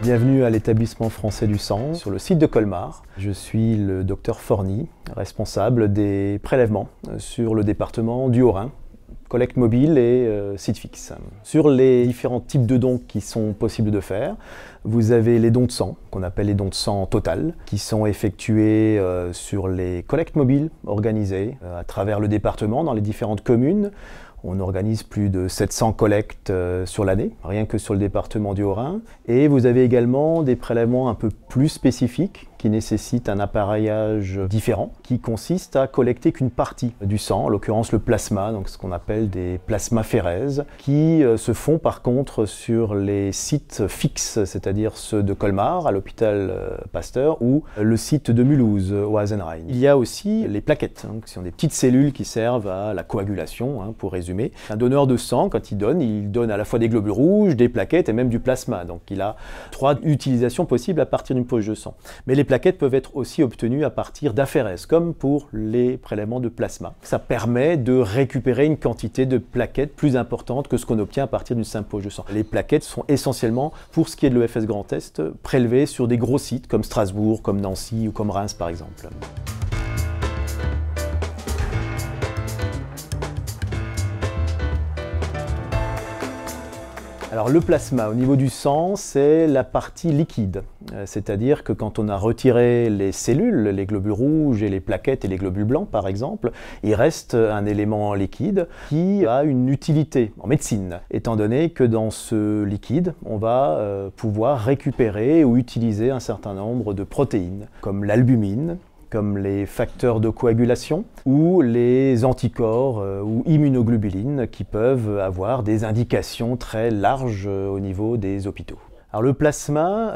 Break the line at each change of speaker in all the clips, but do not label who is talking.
Bienvenue à l'établissement français du sang sur le site de Colmar. Je suis le docteur Forny, responsable des prélèvements sur le département du Haut-Rhin, collecte mobile et site fixe. Sur les différents types de dons qui sont possibles de faire, vous avez les dons de sang, qu'on appelle les dons de sang total, qui sont effectués sur les collectes mobiles organisées à travers le département dans les différentes communes. On organise plus de 700 collectes sur l'année, rien que sur le département du Haut-Rhin. Et vous avez également des prélèvements un peu plus spécifiques qui nécessitent un appareillage différent, qui consiste à collecter qu'une partie du sang, en l'occurrence le plasma, donc ce qu'on appelle des plasmaphérèses, qui se font par contre sur les sites fixes, c'est-à-dire ceux de Colmar, à l'hôpital Pasteur, ou le site de Mulhouse, au Hasenheim. Il y a aussi les plaquettes, qui sont des petites cellules qui servent à la coagulation, pour résumer. Un donneur de sang, quand il donne à la fois des globules rouges, des plaquettes et même du plasma. Donc il a 3 utilisations possibles à partir d'une poche de sang. Mais les plaquettes peuvent être aussi obtenues à partir d'aphérèses, comme pour les prélèvements de plasma. Ça permet de récupérer une quantité de plaquettes plus importante que ce qu'on obtient à partir d'une simple poche de sang. Les plaquettes sont essentiellement, pour ce qui est de l'EFS Grand Est, prélevées sur des gros sites comme Strasbourg, comme Nancy ou comme Reims par exemple. Alors le plasma, au niveau du sang, c'est la partie liquide. C'est-à-dire que quand on a retiré les cellules, les globules rouges et les plaquettes et les globules blancs par exemple, il reste un élément liquide qui a une utilité en médecine, étant donné que dans ce liquide, on va pouvoir récupérer ou utiliser un certain nombre de protéines, comme l'albumine, comme les facteurs de coagulation ou les anticorps ou immunoglobulines qui peuvent avoir des indications très larges au niveau des hôpitaux. Alors le plasma,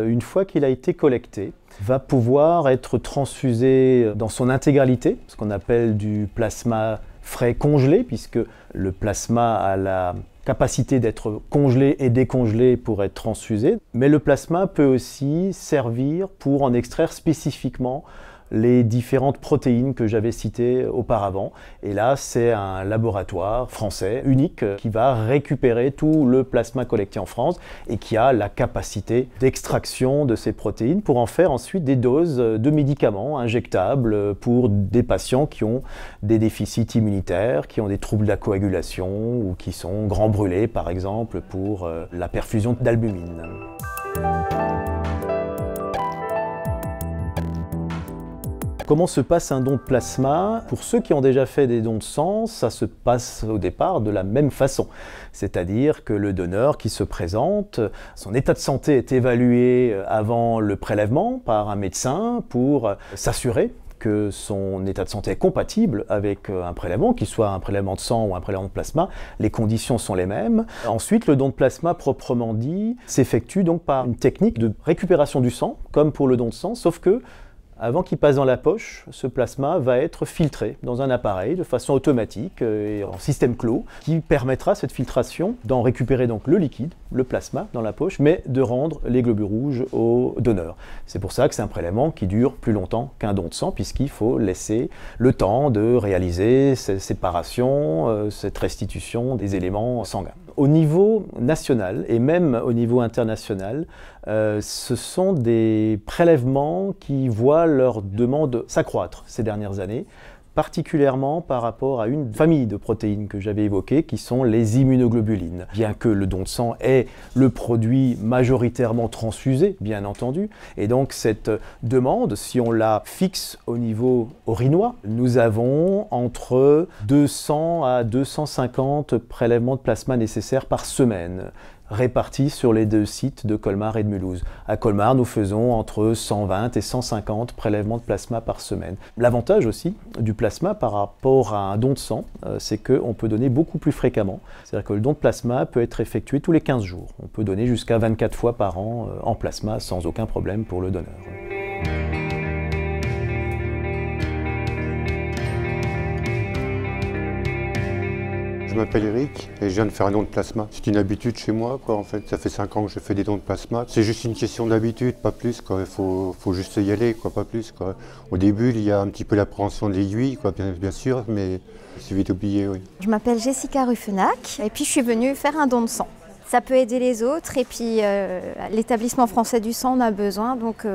une fois qu'il a été collecté, va pouvoir être transfusé dans son intégralité, ce qu'on appelle du plasma frais congelé, puisque le plasma a la capacité d'être congelé et décongelé pour être transfusé, mais le plasma peut aussi servir pour en extraire spécifiquement les différentes protéines que j'avais citées auparavant. Et là, c'est un laboratoire français unique qui va récupérer tout le plasma collecté en France et qui a la capacité d'extraction de ces protéines pour en faire ensuite des doses de médicaments injectables pour des patients qui ont des déficits immunitaires, qui ont des troubles de la coagulation ou qui sont grands brûlés, par exemple, pour la perfusion d'albumine. Comment se passe un don de plasma? Pour ceux qui ont déjà fait des dons de sang, ça se passe au départ de la même façon. C'est-à-dire que le donneur qui se présente, son état de santé est évalué avant le prélèvement par un médecin pour s'assurer que son état de santé est compatible avec un prélèvement, qu'il soit un prélèvement de sang ou un prélèvement de plasma, les conditions sont les mêmes. Ensuite, le don de plasma proprement dit s'effectue donc par une technique de récupération du sang, comme pour le don de sang, sauf que avant qu'il passe dans la poche, ce plasma va être filtré dans un appareil de façon automatique et en système clos qui permettra cette filtration d'en récupérer donc le liquide, le plasma dans la poche, mais de rendre les globules rouges au donneur. C'est pour ça que c'est un prélèvement qui dure plus longtemps qu'un don de sang puisqu'il faut laisser le temps de réaliser cette séparation, cette restitution des éléments sanguins. Au niveau national et même au niveau international, ce sont des prélèvements qui voient leur demande s'accroître ces dernières années, particulièrement par rapport à une famille de protéines que j'avais évoquées, qui sont les immunoglobulines. Bien que le don de sang est le produit majoritairement transfusé, bien entendu, et donc cette demande, si on la fixe au niveau urinois, nous avons entre 200 à 250 prélèvements de plasma nécessaires par semaine, répartis sur les 2 sites de Colmar et de Mulhouse. À Colmar, nous faisons entre 120 et 150 prélèvements de plasma par semaine. L'avantage aussi du plasma par rapport à un don de sang, c'est qu'on peut donner beaucoup plus fréquemment. C'est-à-dire que le don de plasma peut être effectué tous les 15 jours. On peut donner jusqu'à 24 fois par an en plasma sans aucun problème pour le donneur.
Je m'appelle Eric et je viens de faire un don de plasma. C'est une habitude chez moi, quoi, en fait. Ça fait 5 ans que je fais des dons de plasma. C'est juste une question d'habitude, pas plus, quoi. Il faut juste y aller, quoi, pas plus, quoi. Au début, il y a un petit peu l'appréhension de l'aiguille, quoi, bien sûr, mais c'est vite oublié, oui.
Je m'appelle Jessica Ruffenac et puis je suis venue faire un don de sang. Ça peut aider les autres et puis l'établissement français du sang en a besoin, donc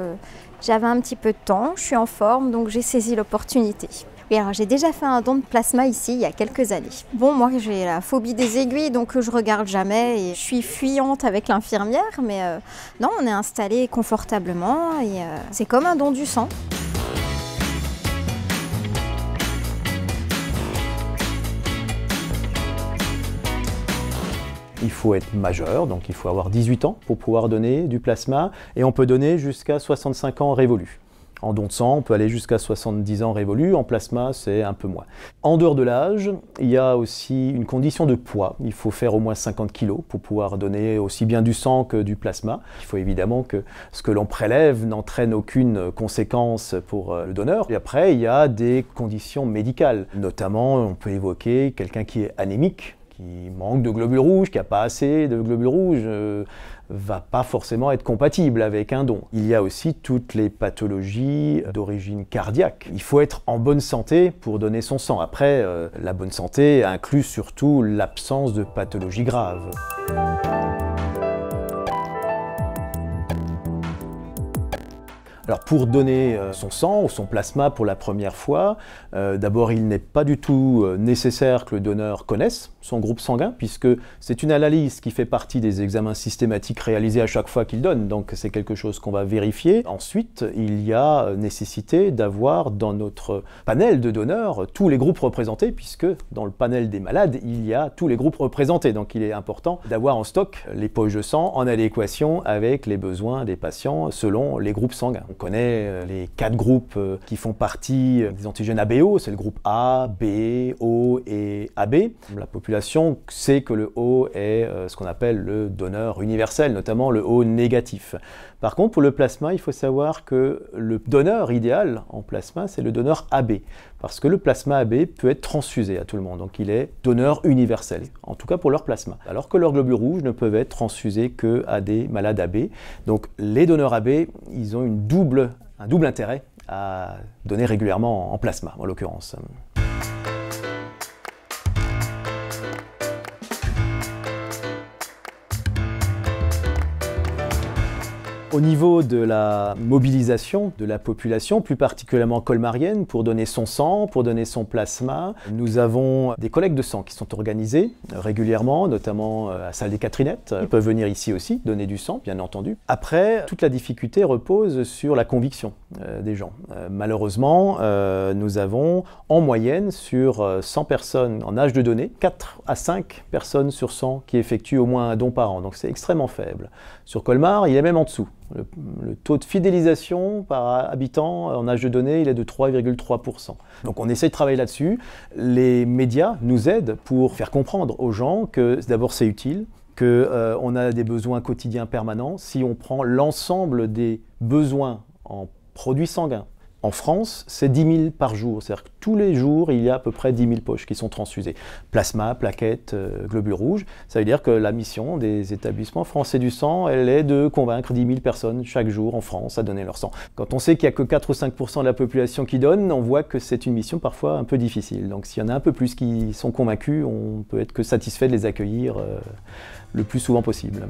j'avais un petit peu de temps, je suis en forme, donc j'ai saisi l'opportunité. Oui, alors j'ai déjà fait un don de plasma ici il y a quelques années. Bon, moi j'ai la phobie des aiguilles, donc je regarde jamais et je suis fuyante avec l'infirmière, mais non, on est installé confortablement et c'est comme un don du sang.
Il faut être majeur, donc il faut avoir 18 ans pour pouvoir donner du plasma, et on peut donner jusqu'à 65 ans révolus. En don de sang, on peut aller jusqu'à 70 ans révolus, en plasma, c'est un peu moins. En dehors de l'âge, il y a aussi une condition de poids. Il faut faire au moins 50 kg pour pouvoir donner aussi bien du sang que du plasma. Il faut évidemment que ce que l'on prélève n'entraîne aucune conséquence pour le donneur. Et après, il y a des conditions médicales. Notamment, on peut évoquer quelqu'un qui est anémique, qui manque de globules rouges, qui n'a pas assez de globules rouges, va pas forcément être compatible avec un don. Il y a aussi toutes les pathologies d'origine cardiaque. Il faut être en bonne santé pour donner son sang. Après, la bonne santé inclut surtout l'absence de pathologies graves. Alors pour donner son sang ou son plasma pour la première fois, d'abord il n'est pas du tout nécessaire que le donneur connaisse son groupe sanguin, puisque c'est une analyse qui fait partie des examens systématiques réalisés à chaque fois qu'il donne, donc c'est quelque chose qu'on va vérifier. Ensuite, il y a nécessité d'avoir dans notre panel de donneurs tous les groupes représentés, puisque dans le panel des malades, il y a tous les groupes représentés, donc il est important d'avoir en stock les poches de sang en adéquation avec les besoins des patients selon les groupes sanguins. On connaît les 4 groupes qui font partie des antigènes ABO, c'est le groupe A, B, O et AB. La population sait que le O est ce qu'on appelle le donneur universel, notamment le O négatif. Par contre, pour le plasma, il faut savoir que le donneur idéal en plasma, c'est le donneur AB, parce que le plasma AB peut être transfusé à tout le monde, donc il est donneur universel, en tout cas pour leur plasma, alors que leurs globules rouges ne peuvent être transfusés qu'à des malades AB. Donc les donneurs AB, ils ont un double intérêt à donner régulièrement en plasma, en l'occurrence. Au niveau de la mobilisation de la population, plus particulièrement colmarienne, pour donner son sang, pour donner son plasma, nous avons des collectes de sang qui sont organisées régulièrement, notamment à la salle des Catherinettes. Ils peuvent venir ici aussi, donner du sang, bien entendu. Après, toute la difficulté repose sur la conviction des gens. Malheureusement, nous avons en moyenne sur 100 personnes en âge de donner, 4 à 5 personnes sur 100 qui effectuent au moins un don par an, donc c'est extrêmement faible. Sur Colmar, il est même en dessous. Le taux de fidélisation par habitant en âge de donner, il est de 3,3%. Donc on essaie de travailler là-dessus. Les médias nous aident pour faire comprendre aux gens que d'abord c'est utile, qu'on a des besoins quotidiens permanents. Si on prend l'ensemble des besoins en produits sanguins, en France, c'est 10 000 par jour. C'est-à-dire que tous les jours, il y a à peu près 10 000 poches qui sont transfusées. Plasma, plaquettes, globules rouges. Ça veut dire que la mission des établissements français du sang, elle est de convaincre 10 000 personnes chaque jour en France à donner leur sang. Quand on sait qu'il n'y a que 4 ou 5% de la population qui donne, on voit que c'est une mission parfois un peu difficile. Donc s'il y en a un peu plus qui sont convaincus, on peut être que satisfait de les accueillir le plus souvent possible.